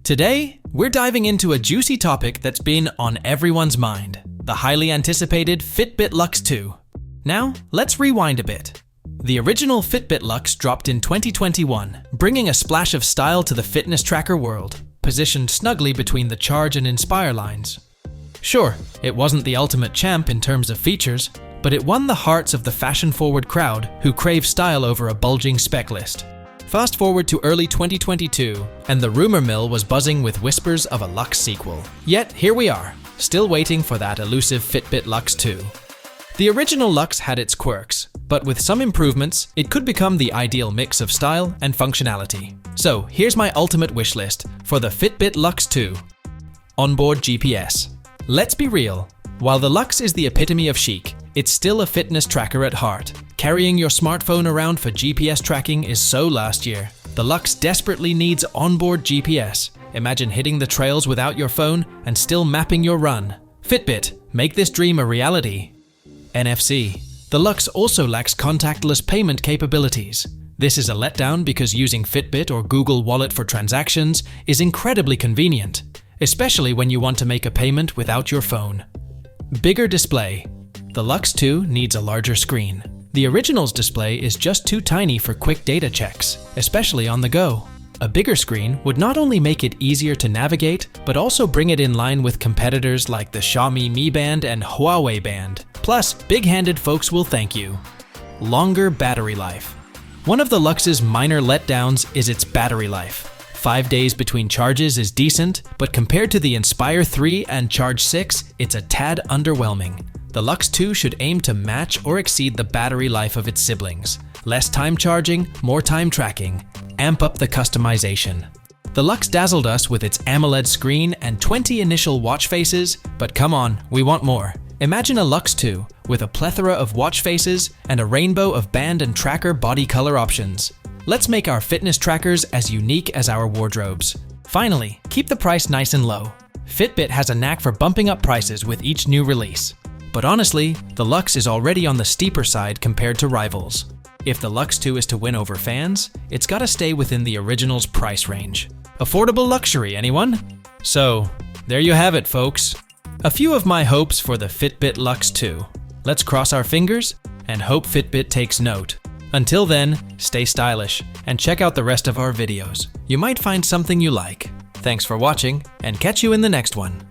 Today, we're diving into a juicy topic that's been on everyone's mind, the highly anticipated Fitbit Luxe 2. Now, let's rewind a bit. The original Fitbit Luxe dropped in 2021, bringing a splash of style to the fitness tracker world, positioned snugly between the Charge and Inspire lines. Sure, it wasn't the ultimate champ in terms of features, but it won the hearts of the fashion-forward crowd who crave style over a bulging spec list. Fast forward to early 2022, and the rumor mill was buzzing with whispers of a Luxe sequel. Yet, here we are, still waiting for that elusive Fitbit Luxe 2. The original Luxe had its quirks, but with some improvements, it could become the ideal mix of style and functionality. So, here's my ultimate wish list for the Fitbit Luxe 2. Onboard GPS. Let's be real, while the Luxe is the epitome of chic, it's still a fitness tracker at heart. Carrying your smartphone around for GPS tracking is so last year. The Luxe desperately needs onboard GPS. Imagine hitting the trails without your phone and still mapping your run. Fitbit, make this dream a reality. NFC. The Luxe also lacks contactless payment capabilities. This is a letdown because using Fitbit or Google Wallet for transactions is incredibly convenient, especially when you want to make a payment without your phone. Bigger display. The Luxe 2 needs a larger screen. The original's display is just too tiny for quick data checks, especially on the go. A bigger screen would not only make it easier to navigate, but also bring it in line with competitors like the Xiaomi Mi Band and Huawei Band. Plus, big-handed folks will thank you. Longer battery life. One of the Luxe's minor letdowns is its battery life. 5 days between charges is decent, but compared to the Inspire 3 and Charge 6, it's a tad underwhelming. The Luxe 2 should aim to match or exceed the battery life of its siblings. Less time charging, more time tracking. Amp up the customization. The Luxe dazzled us with its AMOLED screen and 20 initial watch faces, but come on, we want more. Imagine a Luxe 2 with a plethora of watch faces and a rainbow of band and tracker body color options. Let's make our fitness trackers as unique as our wardrobes. Finally, keep the price nice and low. Fitbit has a knack for bumping up prices with each new release. But honestly, the Luxe is already on the steeper side compared to rivals. If the Luxe 2 is to win over fans, it's gotta stay within the original's price range. Affordable luxury, anyone? So, there you have it, folks. A few of my hopes for the Fitbit Luxe 2. Let's cross our fingers and hope Fitbit takes note. Until then, stay stylish and check out the rest of our videos. You might find something you like. Thanks for watching and catch you in the next one.